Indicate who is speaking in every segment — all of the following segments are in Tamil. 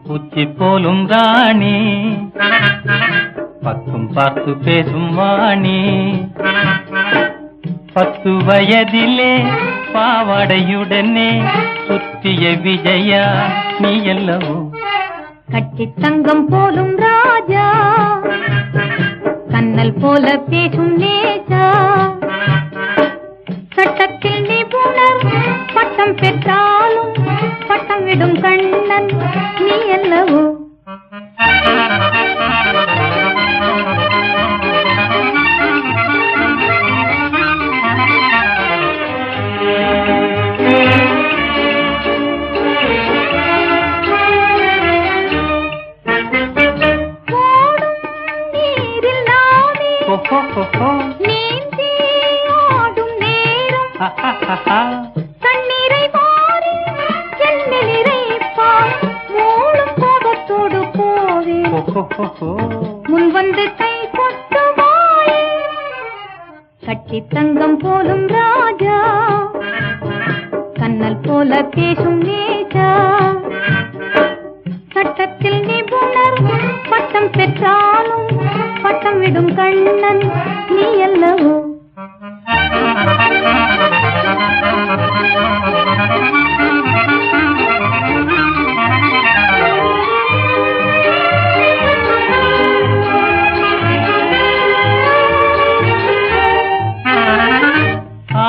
Speaker 1: பூச்சி போலும் ராணி பக்கம் பார்த்து பேசும் வாணி 10 வயதிலே பாவாடையுடனே சுற்றிய விஜயா நீ அல்லவோ
Speaker 2: கட்டி தங்கம் போலும் ராஜா கண்ணல் போல பேசும் நேஜா சட்டத்தில் நிபுணர் பட்டம் பெற்றாலும் பட்டம் விடும் கண்ணன் நீ அல்லவோ நீந்தி ஆடும் நேரம் தண்ணீரை வாரி செல்லில் இறைப்பார் மூளும் கோபத்தோடு போவே முன் வந்து கை கொட்டுவாயே கட்டி தங்கம் போலும் ராஜா கண்ணல் போல பேசும் நேஜா சட்டத்தில் நிபுணர் பட்டம் பெற்றாலும் பட்டம் விடும் கண்ணன் நீ அல்லவோ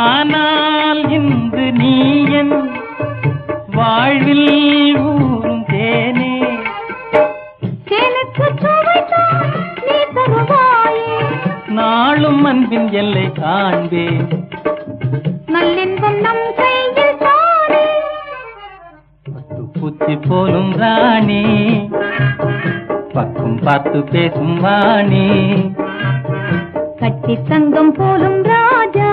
Speaker 1: ஆனால் இன்று நீ என் வாழ்வில் ஊரும் தேனே
Speaker 2: தேனுக்கு சுவைதான் நீ தருவாயே
Speaker 1: நாளும் அன்பின் எல்லை காண்பேன்
Speaker 2: நல்லின்பம் நம் கையில் தானே
Speaker 1: பட்டு பூச்சி போலும் ராணி பக்கம் பார்த்து பேசும் வாணி
Speaker 2: கட்டி தங்கம் போலும் ராஜா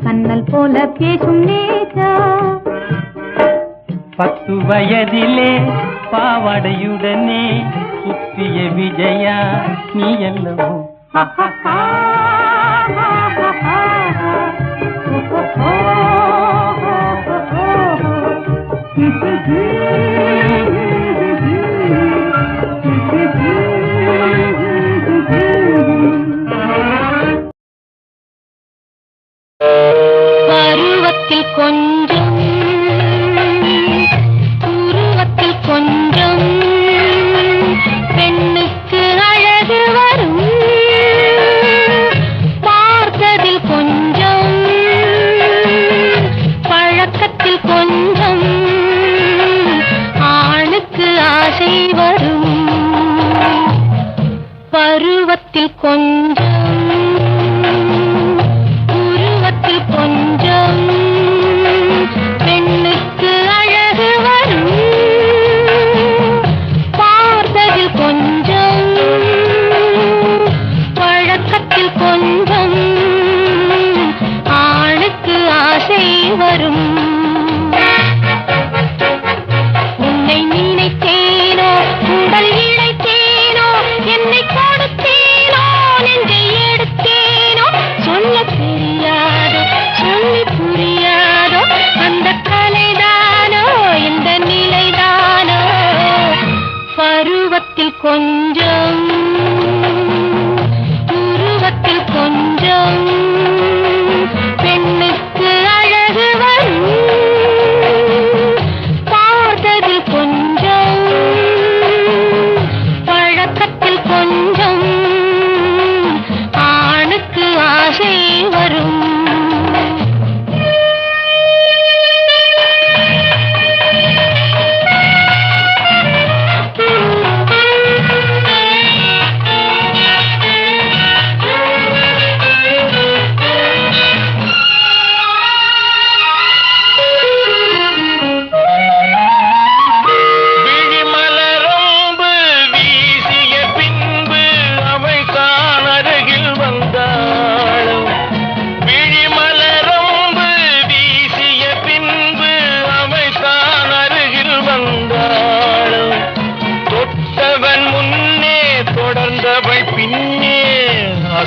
Speaker 2: கண்ணல் போல பேசும் நேஜா
Speaker 1: 10 வயதிலே பாவாடையுடனே சுற்றிய விஜயா நீ அல்லவோ
Speaker 2: பருவத்தில் கொஞ்சம் உருவத்தில் கொஞ்சம் பெண்ணுக்கு அழகு வரும் பார்த்ததில் கொஞ்சம் பழக்கத்தில் கொஞ்சம் ஆணுக்கு ஆசை வரும் பருவத்தில் கொஞ்சம் உருவத்தில் கொஞ்சம் பெண்ணுக்கு அழகு வரும் பார்த்ததில் கொஞ்சம் பழக்கத்தில் கொஞ்சம் ஆணுக்கு ஆசை வரும் உன்னை நினைத்தேனோ உடல் இழைத்தேனோ என்னை கொடுத்தேனோ நெஞ்சை எடுத்தேனோ சொல்ல தெரியாதோ சொல்லி புரியாதோ அந்த கலைதானோ இந்த நிலைதானோ பருவத்தில் கொஞ்சம் உருவத்தில் கொஞ்சம் பெண்ணுக்கு அழகு வரும் பார்த்ததில் கொஞ்சம் பழக்கத்தில் கொஞ்சம் ஆணுக்கு ஆசை வரும்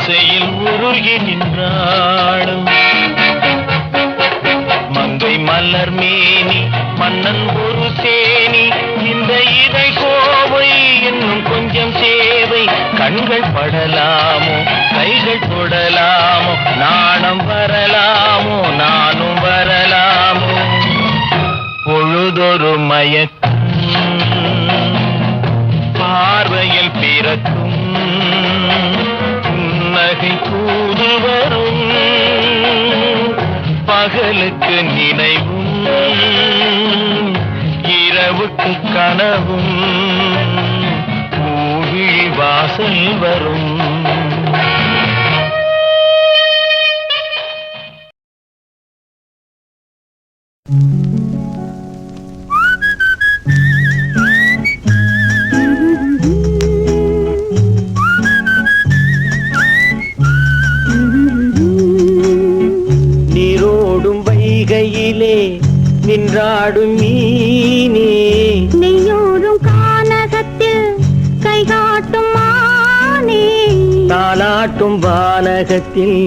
Speaker 3: ஆசையில் உருகி நின்றாடும் மங்கை மலர் மேனி மன்னன் ஒரு தேனி இந்த இதை கோவை இன்னும் கொஞ்சம் சேவை கண்கள் படலாமோ கைகள் தொடலாமோ நாணம் வரலாமோ நானும் வரலாமோ பொழுதொரு மயக்கம் பார்வையில் பிறக்கும் புன்னகை தூது வரும் பகலுக்கு நினைவும் இரவுக்கு கனவும் பூவிழி வாசல் வரும்
Speaker 1: நின்றாடும் மீனே
Speaker 2: நெய்யோரும் கானகத்தில் கைகாட்டும் மானே
Speaker 1: தாலாட்டும் வானகத்தில்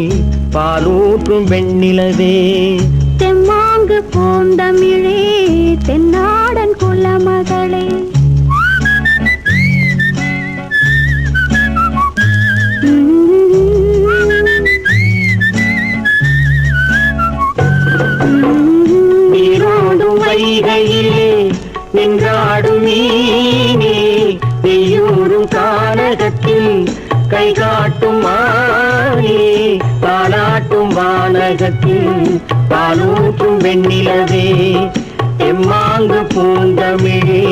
Speaker 1: பாலூற்றும் வெண்ணிலவே
Speaker 2: தெம்மாங்கு பூந்தமிழே தென்னாடன் குலமகளே
Speaker 1: வைகையிலே நின்றாடும் மீனே நெய்யூரும் கானகத்தில் கைகாட்டும் மானே தாலாட்டும் வானகத்தில் பாலூற்றும் வெண்ணிலவே எம்மாங்கு பூந்தமிழே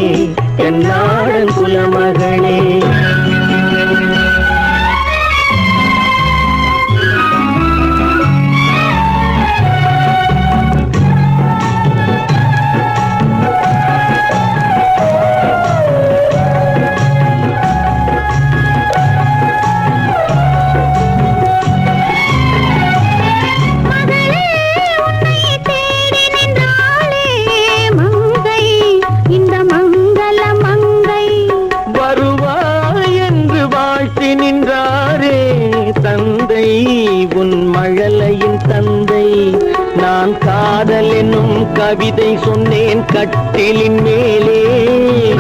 Speaker 1: தென்னாடன் குலமகளே காதல் என்னும் கவிதை சொன்னேன் கட்டிலின் மேலே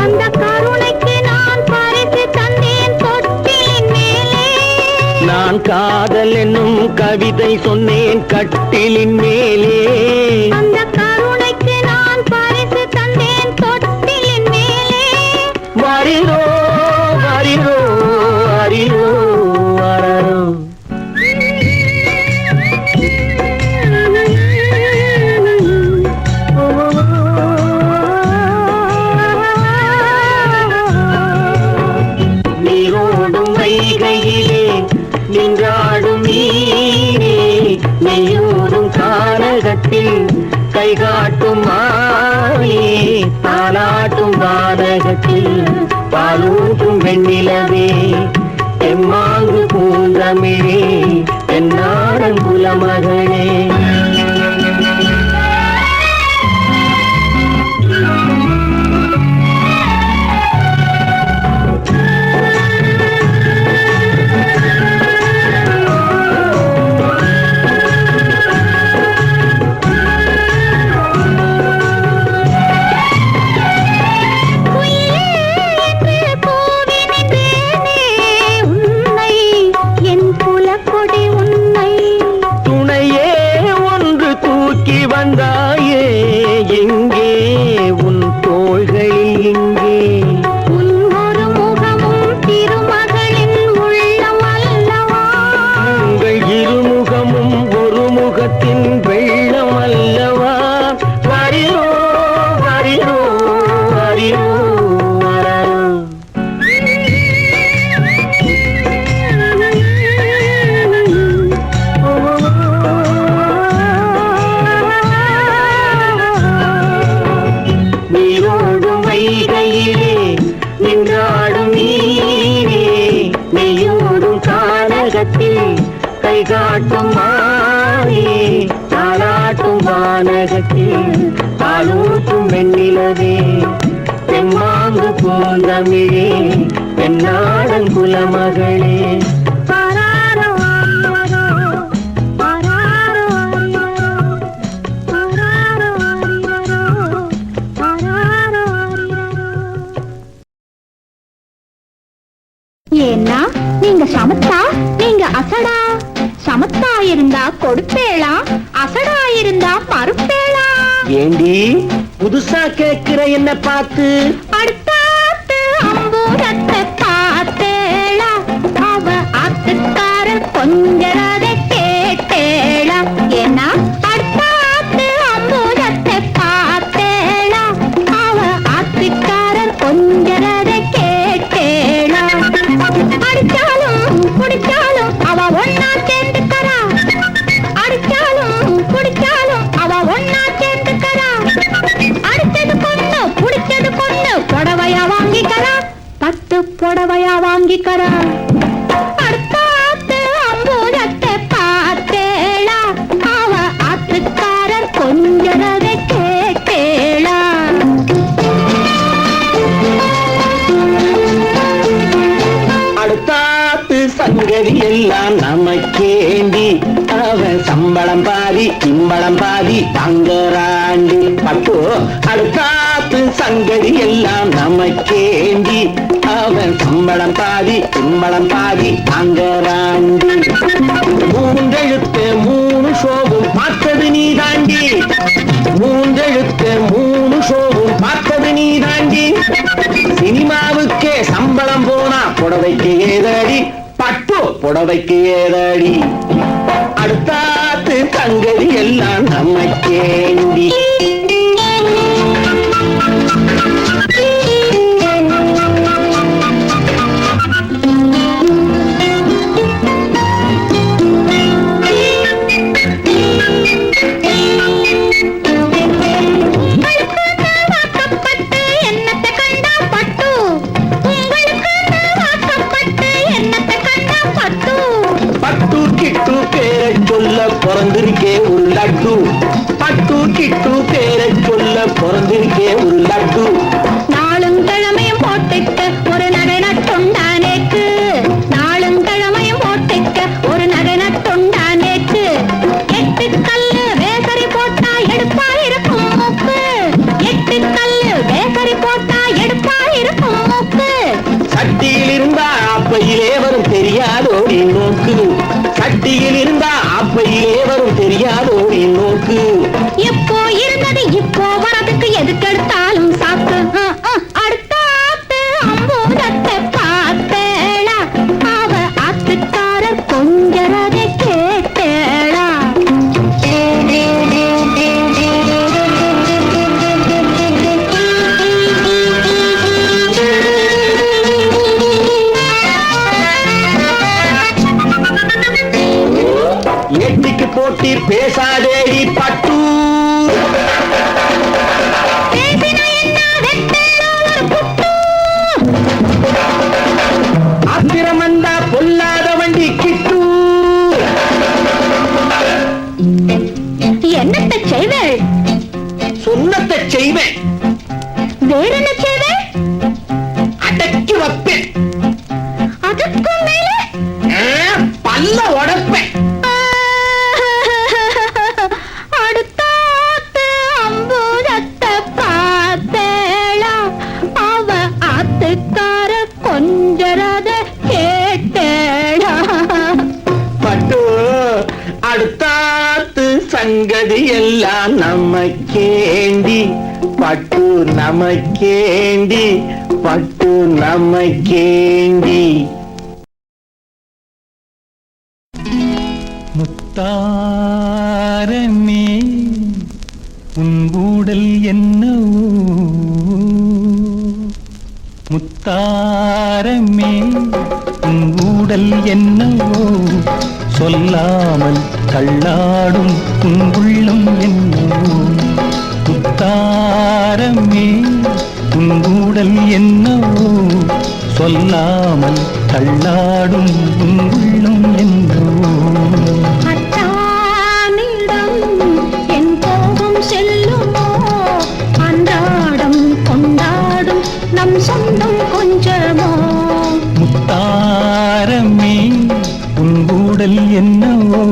Speaker 2: அந்த கருணைக்கு நான் பரிசு தந்தேன் தொட்டிலின் மேலே
Speaker 1: நான் காதல் என்னும் கவிதை சொன்னேன் கட்டிலின் மேலே
Speaker 2: அந்த கருணைக்கு நான் பரிசு தந்தேன் தொட்டிலின் மேலே
Speaker 1: வரிரோ வரிரோ வரிரோ வரரோ நின்றாடும் மீனே நெய்யூரும் கானகத்தில் கைகாட்டும் மானே தாலாட்டும் வானகத்தில் பாலூட்டும் வெண்ணிலவே எம்மாங்கு பூந்தமிழே தென்னாடன் குலமகளே வந்தாயே எங்கே உன் தோள்களில் இங்கே
Speaker 2: உன் ஒரு முகமும் திருமகளின் உள்ளம் அல்லவா
Speaker 1: உங்கள் இருமுகமும் ஒரு முகத்தின் வெள்ளம் அல்லவா வரிரோ வரிரோ வரிரோ நின்றாடும் நீரே நெய்யூரும் கானகத்தில் கைகாட்டும் மானே தாலாட்டும் வானகத்தில் பாலூட்டும் வெண்ணிலவே தெம்மாங்கு பூந்தமிழே தென்னாடன் குலமகளே
Speaker 2: பராரோ சமத்தா நீங்க அசடா, சமத்தா இருந்தா கொடுப்பேளா, அசடா இருந்தா மறுப்பேளா.
Speaker 1: ஏண்டி புதுசா கேக்குற என்ன பார்த்து?
Speaker 2: அடுத்தாத்து அம்பூரத்தை பார்த்தேளா, அவ ஆத்துக்காரர் கொஞ்சரதை கேட்டேளா. ஏன்னா அடுத்தாத்து அம்பூரத்தை பார்த்தேளா, அவ ஆத்துக்காரர் கொஞ்சரதை கேட்டேளா. அடிச்சாலும் குடிச்சாலும் அவ ஒன்னா சேர்ந்துக்கறா, அடிச்சாலும் குடிச்சாலும் அவ ஒன்னா சேர்ந்துக்கறா. அடிச்சது பொண்ணு குடிச்சது பொண்ணு புடவையா வாங்கிக்கறா, பட்டு புடவையா வாங்கிக்கறா. அடுத்தாத்து அம்பூரத்தை பார்த்தேளா, அவ ஆத்துக்காரர் கொஞ்சரதை கேட்டேளா.
Speaker 1: அடுத்தாத்து சங்கதி எல்லாம் நமக்கேண்டி, அவன் சம்பளம் பாதி சிம்பளம் பாதி தங்கராண்டி. பட்டு அடுத்தாத்து சங்கதி எல்லாம் நமக்கேண்டி, அவன் சம்பளம் பாதி சிம்பளம் பாதி தங்கராண்டி. மூன்றெழுத்து மூணு ஷோவும் பார்த்தது நீ தாண்டி, மூன்றெழுத்து மூணு ஷோவும் பார்த்தது நீ தாண்டி. சினிமாவுக்கே சம்பளம் போனா புடவைக்கு ஏதடி, பட்டு புடவைக்கு ஏதடி. அடுத்தாத்து சங்கதி எல்லாம் நமக்கேண்டி. பிறந்திருக்கே ஒரு லட்டு, பட்டு கிட்டு பேரை சொல்ல பிறந்திருக்கே ஒரு லட்டு.
Speaker 2: நாளும் கிழமையும் போட்டுக்க ஒரு நகை நட்டுண்டானேக்கு, நாளும் கிழமையும் போட்டுக்க ஒரு நகை நட்டுண்டானேக்கு. 8 கல்லு வேசரி போட்டா எடுப்பா இருக்கும் மூக்கு, 8 கல்லு வேசரி போட்டா எடுப்பா இருக்கும் மூக்கு.
Speaker 1: சட்டியில் இருந்தா அப்பையிலே வரும் தெரியாதோ நோக்கு, சட்டியில் இருந்தா அப்பையிலே வரும் தெரியாதோ நோக்கு.
Speaker 2: இப்போ இருந்தது இப்போ வரதுக்கு எதுக்கெடுத்தாலும் சாக்கு. அடுத்தாத்து அம்பூரத்தை பார்த்தேளா, அவ ஆத்துக்காரர் கொஞ்சரதை கேட்டேளா.
Speaker 1: எட்டிக்கு போட்டி பேசாதேடி பட்டு, ஆத்திரமந்தா பொல்லாத வண்டி கிட்டு.
Speaker 2: என்னத்தை செய்வேள்?
Speaker 1: சொன்னத்தை செய்வேன்,
Speaker 2: வேற என்ன செய்வேள்?
Speaker 1: அடக்கி வைப்பேன்,
Speaker 2: அதுக்கும் மேல
Speaker 1: பல்ல உடைப்பேன்.
Speaker 2: அடுத்தாத்து அம்பூரத்தை பார்த்தேளா, அவ ஆத்துக்கார கொஞ்சரத கேட்டேளா.
Speaker 1: பட்டு அடுத்தாத்து சங்கதி எல்லாம் நமக்கேண்டி, பட்டு நமக்கேண்டி, பட்டு நமக்கேண்டி.
Speaker 4: முத்தாரமே உன் ஊடல் என்னவோ, முத்தாரமே உன் ஊடல் என்னவோ, சொல்லாமல் தள்ளாடும் உன் உள்ளம் என்னவோ. முத்தாரமே உன் ஊடல் என்னவோ, சொல்லாமல் தள்ளாடும் உன் உள்ளம் என்னவோ.
Speaker 2: அத்தானிடம் என் கோபம் செல்லுமோ, அன்றாடம் கொண்டாடும் நம் சொந்தம் கொஞ்சமோ.
Speaker 4: முத்தாரமே உன் ஊடல் என்னவோ.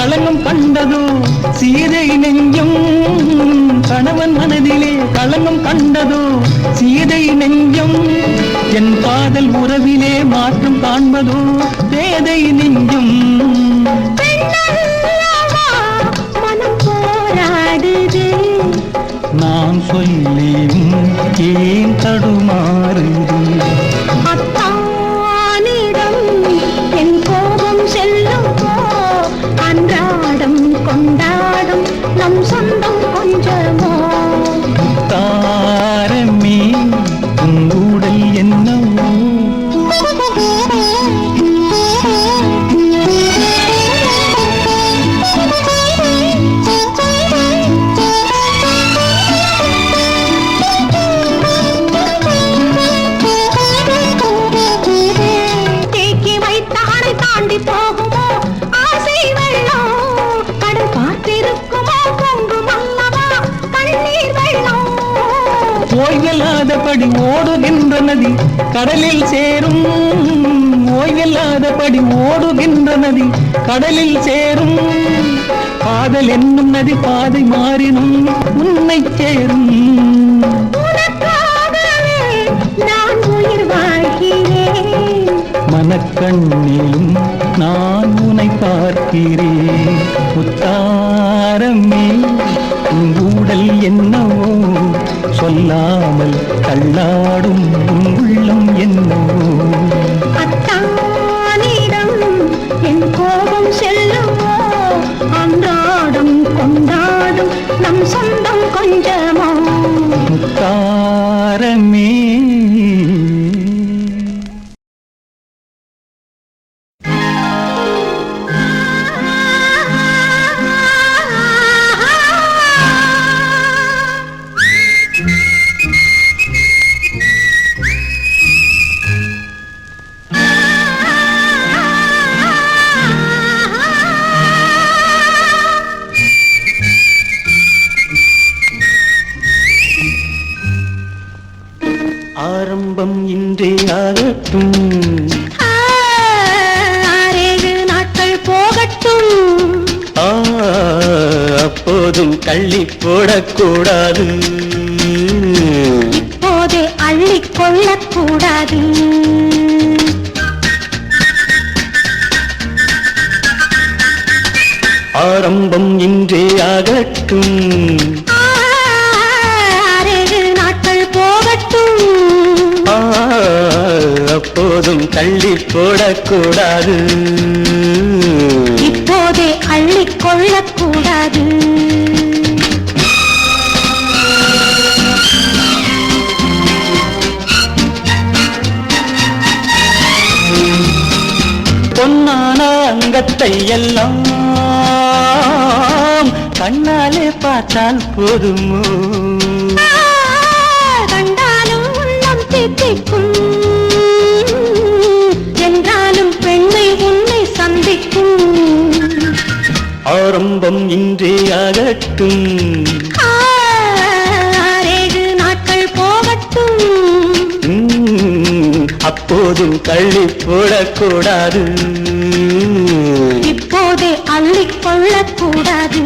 Speaker 4: களங்கம் கண்டதோ சீதை நெஞ்சம் கணவன் மனதிலே களங்கம் கண்டதோ சீதை நெஞ்சம் என் காதல் உறவிலே மாற்றம் காண்பதோ பேதை நெஞ்சம்
Speaker 2: மனம் போராடுது
Speaker 4: நான் சொல்லியும் ஏன் தடுமாறுது
Speaker 2: அத்தானிடம் என் கோபம் செல்லுமோ அன்றாடம் கொண்டாடும் நம் சொந்தம் கொஞ்சமோ
Speaker 4: தாரமே உங்கூடல் என்னவோ
Speaker 2: தேக்கி வைத்தாரை தாண்டி போகுமோ ஆசை வெள்ளம் கடல் பார்த்திருக்குமோ பொங்கும் அல்லவா கண்ணீர் வெள்ளம்
Speaker 4: ஓய்வில்லாதபடி ஓடுகின்ற நதி கடலில் சேரும் ஓய்வில்லாதபடி ஓடுகின்ற நதி கடலில் சேரும் காதல் என்னும் நதி பாதை மாறினும் உன்னை சேரும்
Speaker 2: உனக்காகவே நான் உயிர் வாழ்கிறேன்
Speaker 4: மனக்கண்ணிலும் நான் உன்னை பார்க்கிறேன் முத்தாரமே உன் ஊடல் என்னவோ சொல்லாமல் தள்ளாடும் உன் உள்ளம் என்னவோ
Speaker 2: அத்தானிடம் என் கோபம் செல்லுமோ அன்றாடம் கொண்டாடும் நம் சொந்தம் கொஞ்சமோ
Speaker 4: முத்தாரமே ஆரம்பம் இன்றே ஆகட்டும்
Speaker 2: ஆறேழு நாட்கள் போகட்டும்
Speaker 4: அப்போதும் தள்ளி போடக்கூடாது
Speaker 2: இப்போதே அள்ளிக் கொள்ளக்கூடாது
Speaker 4: ஆரம்பம் இன்றே ஆகட்டும்
Speaker 2: ஆறேழு நாட்கள் போகட்டும்
Speaker 4: அப்போதும் தள்ளி போடக்கூடாது
Speaker 2: இப்போதே அள்ளிக் கொள்ளக்கூடாது
Speaker 4: பொன்னான அங்கத்தை எல்லாம் கண்ணாலே பார்த்தால் போதுமோ
Speaker 2: கண்டாலும் உள்ளம் தித்திக்கும் என்றாலும் பெண்ணை உன்னை சந்திக்கும்
Speaker 4: ஆரம்பம் இன்றே ஆகட்டும்
Speaker 2: ஆறேழு நாட்கள் போகட்டும்
Speaker 4: அப்போதும் தள்ளி போடக்கூடாது
Speaker 2: இப்போதே அள்ளிக் கொள்ளக்கூடாது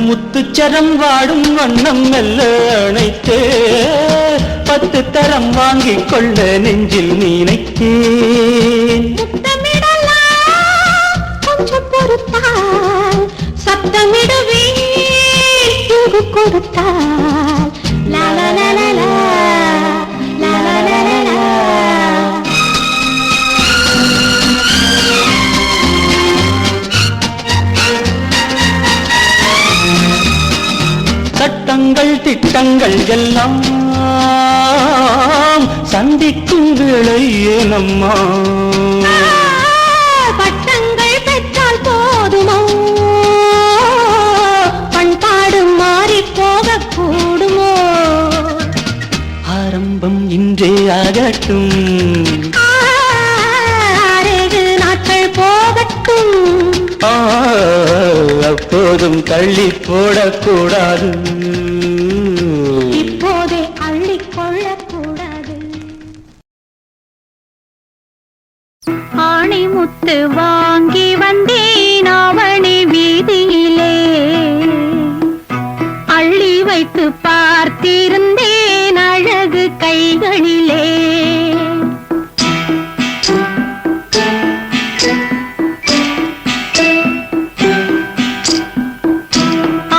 Speaker 4: முத்துச்சரம் வாடும் வண்ணம் மெல்ல அணைத்தே 10 தரம் வாங்கிக் கொள்ள நெஞ்சில் நினைத்தேன்
Speaker 2: முத்தமிடலாம் கொஞ்சம் பொறுத்தால் சத்தமிடுவேன் இங்கு கொடுத்தால் லா லா லா லா லா லா லா லா லா லா.
Speaker 4: சட்டங்கள் திட்டங்கள் எல்லாம் சந்திக்கும் வேளை ஏனம்மா
Speaker 2: பட்டங்கள் பெற்றால் போதுமோ பண்பாடு மாறி போகக்கூடுமோ
Speaker 4: ஆரம்பம் இன்றே ஆகட்டும்
Speaker 2: ஆறேழு
Speaker 4: ஆ, அப்போதும் தள்ளி போடக்கூடாது.
Speaker 2: இப்போதே அள்ளிக்கொள்ளக்கூடாது. ஆணி முத்து வாங்கி வந்தேன் ஆவணி வீதியிலே, அள்ளி வைத்து பார்த்திருந்தேன் அழகு கைகளிலே.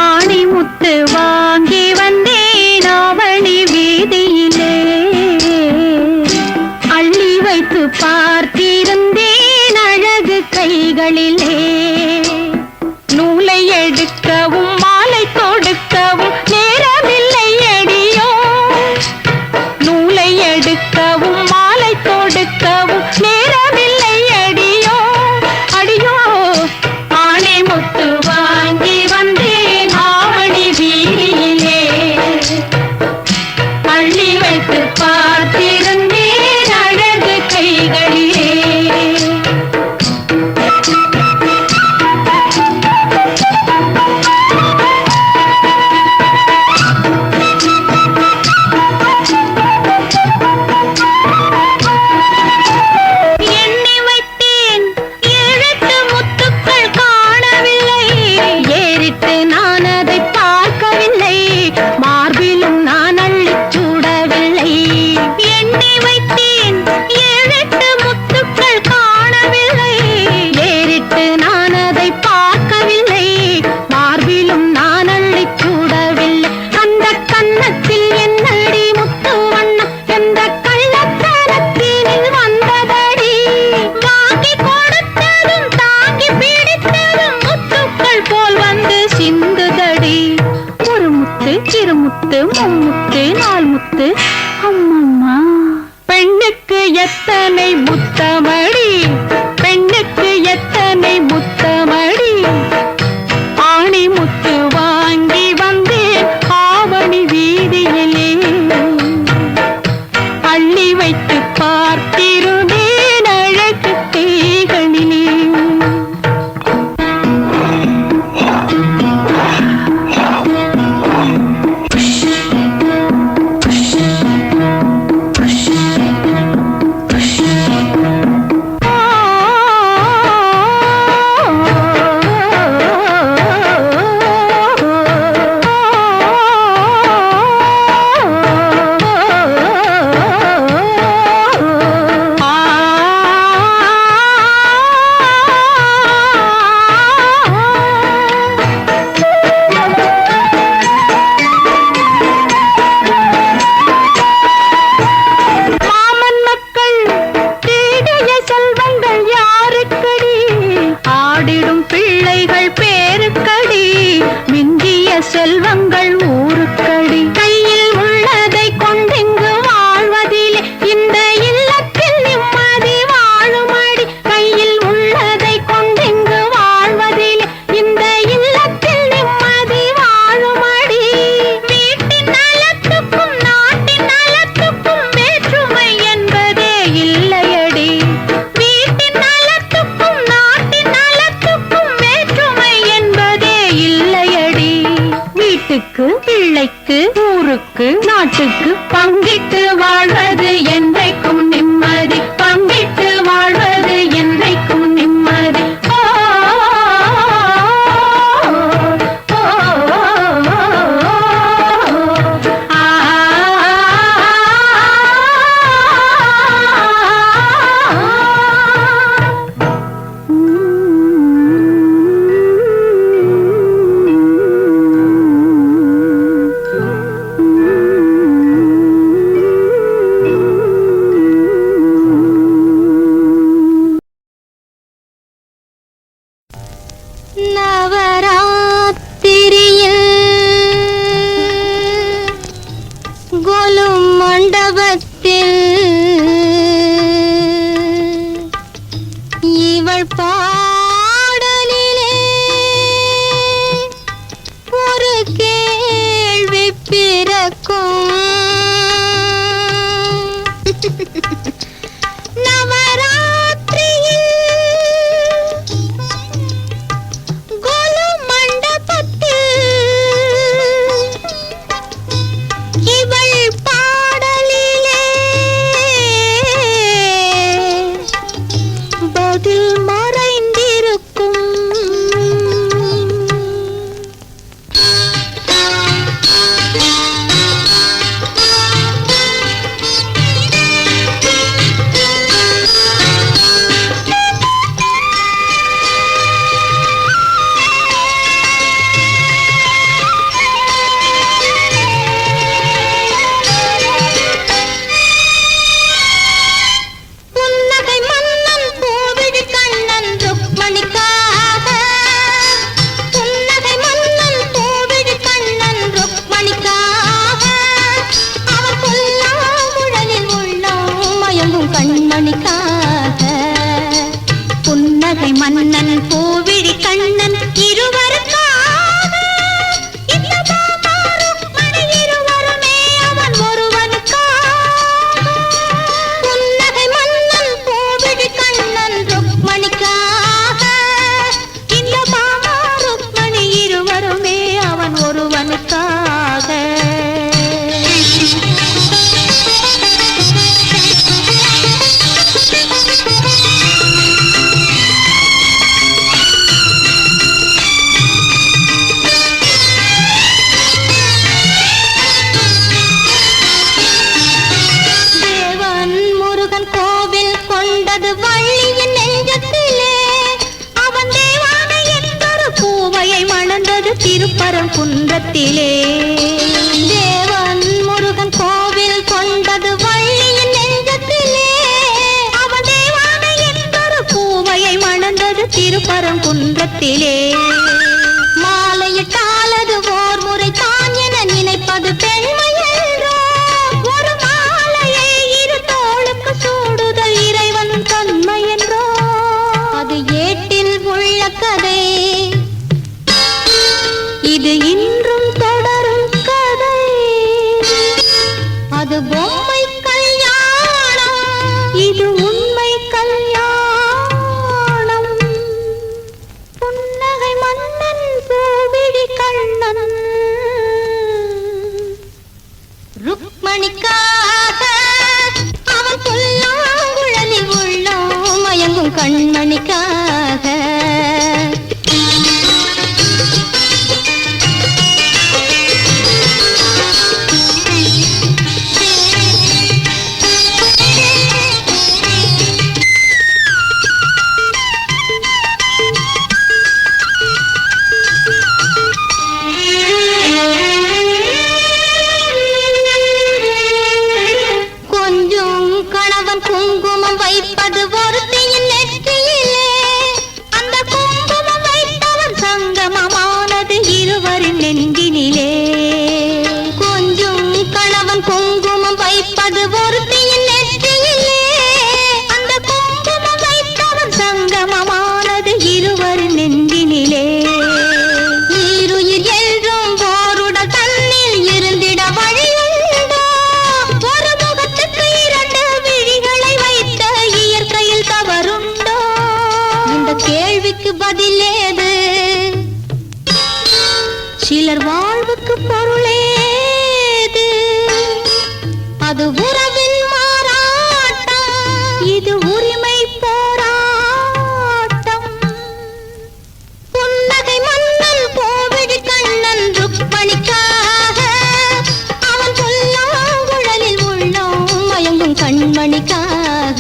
Speaker 2: ஆணி முத்து வாங்கி வந்தேன் ஆவணி வீதியிலே, அள்ளி வைத்து பார்த்திருந்தேன் அழகு கைகளிலே. நூலை எடுக்கவும் மாலை தொடுக்கவும் நேரமில்லை அடியோ, நூலை எடுக்கவும் மாலை தொடுக்கவும் நேரமில்லை அடியோ அடியோ. ஆணி முத்து வாங்கி வந்தேன் ஆவணி வீதியிலே, அள்ளி வைத்து பார்த்திருந்தேன் அழகு கைகளிலே. எண்ணி வைத்தேன் ஏழெட்டு முத்துக்கள் காணவில்லை, ஏறிட்டு நான் அதை பார்க்கவில்லை, மார்பிலும் நான் அள்ளிச் சூடவில்லை. எண்ணி வைத்தேன் ஏழெட்டு முத்துக்கள் காணவில்லை, ஏறிட்டு நான் அதை பார்க்கவில்லை, மார்பிலும் நான் அள்ளிச் சூடவில்லை. அந்த கன்னத்தில் என்னடி முத்து வண்ணம், எந்த கள்ளத்தனத்தினில் வந்ததடி, வாங்கி கொடுத்ததும் தாங்கி பிடித்ததும் முத்துக்கள் போல் வந்து சிந்துதடி. ஒரு முத்து இரு முத்து மும்முத்து நால் முத்து அம்மம்மா. பெண்ணுக்கு எத்தனை முத்தமடி, பெண்ணுக்கு எத்தனை முத்தமடி. ஆணி முத்து வாங்கி வந்தேன் ஆவணி வீதியிலே, அள்ளி வைத்து பார்த்திருந்தேன் அழகு கைகளிலே. மாமன் மக்கள் தேடிய செல்வங்கள் யாருக்கடி, ஆடிடும் பிள்ளைகள் பேருக்கடி, மிஞ்சிய செல்வங்கள் ஊருக்கடி. கையில் உள்ளதை கொண்டிங்கு வாழ்வதிலே இந்த இல்லத்தில் நிம்மதி வாழுமடி, கையில் உள்ளதை கொண்டிங்கு வாழ்வதிலே இந்த இல்லத்தில் நிம்மதி வாழுமடி. வீட்டின் நலத்துக்கும் நாட்டின் நலத்துக்கும் வேற்றுமை என்பதே இல்லையடி, வீட்டின் நலத்துக்கும் நாட்டின் நலத்துக்கும் வேற்றுமை என்பதே இல்லையடி. வீட்டுக்கு பிள்ளைக்கு ஊருக்கு நாட்டுக்கு பங்கிட்டு வாழ்வது என்றைக்கும் நிம்மதி, பங்கிட்டு வாழ்வது என்றைக்கும் நிம்மதி. ஓ, ஓ, ஆ, இவள் பாடலிலே பதில் மறைந்திருக்கும். புன்னகை மன்னன் பூவிழி கண்ணன் இருவருக்காக இந்த பாமாருக்மணி இருவருமே அவன் ஒருவனுக்காக. புன்னகை மன்னன் பூவிழி கண்ணன் ருக்மணிக்காக இந்த பாமாருக்மணி இருவருமே அவன் ஒருவனுக்காக. திருப்பரங்குன்றத்திலே தேவன் முருகன் கோவில் கொண்டது வள்ளியின் நெஞ்சத்திலே. அவன் தேவானை என்பொரு பூவையை மணந்தது திருப்பரங்குன்றத்திலே. மாலையிட்டாலது ஓர் முறை தான் என நினைப்பது பெண்மையன்றோ. ஒரு மாலையை இரு தோளுக்கு சூடுதல் இறைவன் தன்மை என்றோ. அது ஏட்டில் உள்ள கதை, இது இன்றும் தொடரும் கதை. அது பொம்மை கல்யாணம், இது உண்மை கல்யாணம். புன்னகை மன்னன் பூவிழி கண்ணன் ருக்மணிக்காக அவன் புல்லாங்குழலில் உள்ளோம் மயங்கும் கண்மணிக்காக. குங்குமம் வைப்பது ஒருத்தியின் நெற்றியிலே. அந்த குங்குமம் வைப்பவன் சங்கமமானது இருவரின் நெஞ்சினிலே. கொஞ்சம் கணவன் குங்குமம் வைப்பது ஒருத்தியின் நெற்றியிலே. அந்த குங்குமம் வைப்பவன் சங்கமமானது இருவரின் நெஞ்சினிலே. ஈருயிர் என்றும் போருடல் தன்னில் இருந்திட வழியுண்டோ. ஒரு முகத்துக்கு இரண்டு விழிகளை வைத்த இயற்கையில் தவறுண்டோ. இந்த கேள்விக்கு பதிலேது, சிலர் வாழ்வுக்கு பொருளேது. அது உறவின் மாறாட்டம், இது உரிமை போராட்டம். புன்னகை மன்னன் பூவிழி கண்ணன் ருக்மணிக்காக அவன் புல்லாங்குழலில் உள்ளோம் மயங்கும் கண்மணிக்காக.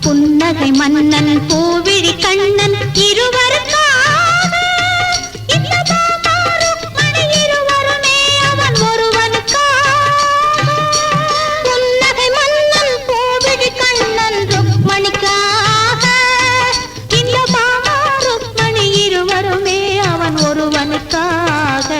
Speaker 2: புன்னகை மன்னன் பூவிழி கண்ணன் இருவருக்காக இந்த பாமாருக்மணி இருவருமே அவன் ஒருவனுக்காக. புன்னகை மன்னன் பூவிழி கண்ணன் ருக்மணிக்காக இந்த பாமாருக்மணி இருவருமே அவன் ஒருவனுக்காக.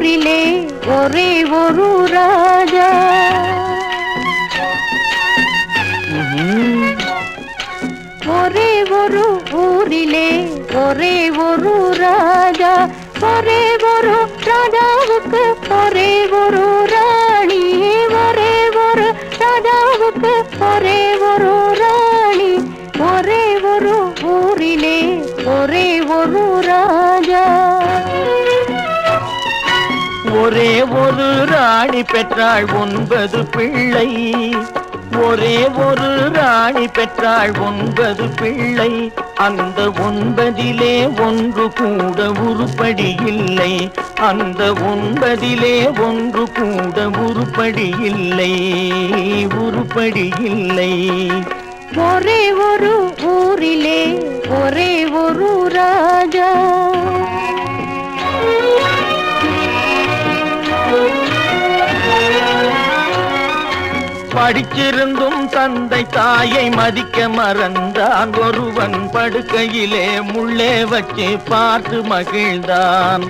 Speaker 2: ஊரிலே ஒரே ஒரு ராஜா. ஒரே ஒரு ஊரிலே ஒரே ஒரு ராஜா. ஒரே ஒரு ராஜாவுக்கு ஒரே ஒரு ராணி. ஒரே ஒரு ராஜாவுக்கு ஒரே ஒரு ராணி. ஒரே ஒரு ஊரிலே ஒரே ஒரு ராஜா.
Speaker 1: ஒரே ஒரு ராணி பெற்றாள் 9 பிள்ளை. ஒரே ஒரு ராணி பெற்றாள் 9 பிள்ளை. அந்த 9 ஒன்று கூட உருப்படி இல்லை. அந்த 9 ஒன்று கூட உருப்படி இல்லை. உருப்படி இல்லை.
Speaker 2: ஒரே ஒரு ஊரிலே ஒரே ஒரு ராஜா.
Speaker 1: படிச்சிருந்தும் தந்தை தாயை மதிக்க மறந்தான். ஒருவன் படுக்கையிலே முள்ளே வச்சு பார்த்து மகிழ்ந்தான்.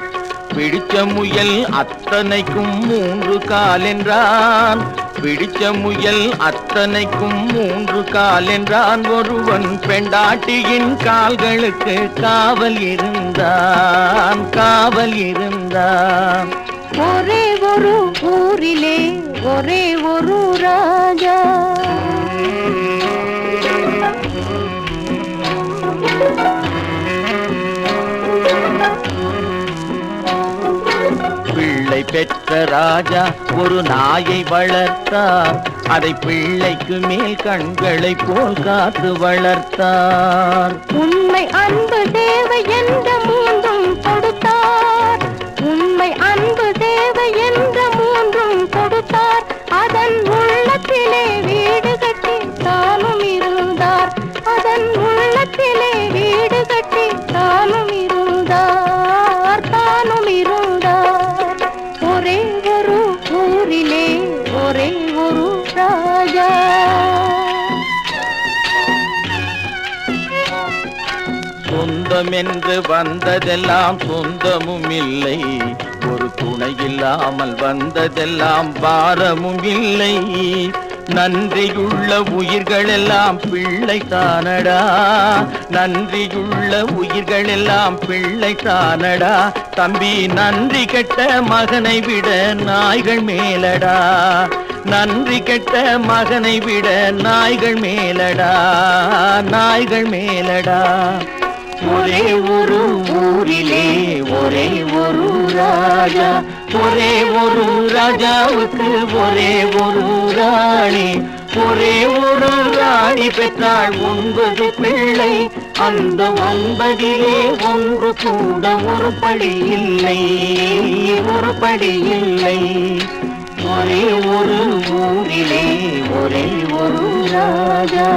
Speaker 1: பிடிச்ச முயல் அத்தனைக்கும் 3 கால் என்றான். பிடிச்ச முயல் அத்தனைக்கும் 3 கால் என்றான். ஒருவன் பெண்டாட்டியின் கால்களுக்கு காவல் இருந்தான். காவல் இருந்தான்.
Speaker 2: ஒரே ஒரு ஊரிலே ஒரே ஒரு ராஜா.
Speaker 1: பிள்ளை பெற்ற ராஜா ஒரு நாயை வளர்த்தார். அதை பிள்ளைக்கு மேல் கண்களை போல் காத்து வளர்த்தார்.
Speaker 2: உண்மை அன்பு தேவை என்ற 3ம் கொடுத்தார். உண்மை அன்பு தேவை என்ற 3ம் கொடுத்தார். அதன் உள்ளத்திலே வீடு கட்டி தானும் இருந்தார். அதன் உள்ளத்திலே வீடு கட்டி தானும் இருந்தார். தானும் இருந்தார். ஒரே ஒரு ஊரிலே ஒரே ஒரு ராஜா.
Speaker 1: சொந்தம் என்று வந்ததெல்லாம் சொந்தமும் இல்லை. ஒரு துணை இல்லாமல் வந்ததெல்லாம் பாரமும் இல்லை. நன்றியுள்ள உயிர்களெல்லாம் பிள்ளை தானடா. நன்றியுள்ள உயிர்களெல்லாம் பிள்ளை தானடா. தம்பி நன்றி கெட்ட மகனை விட நாய்கள் மேலடா. நன்றி கெட்ட மகனை விட நாய்கள் மேலடா. நாய்கள் மேலடா. ஒரே ஒரு ஊரிலே ஒரே ஒரு ராஜா. ஒரே ஒரு ராஜாவுக்கு ஒரே ஒரு ராணி. ஒரே ஒரு ராணி பெற்றாள் 9 பிள்ளை. அந்த 9 ஒன்று கூட உருப்படி இல்லை. உருப்படி இல்லை. ஒரே ஒரு ஊரிலே ஒரே ஒரு ராஜா.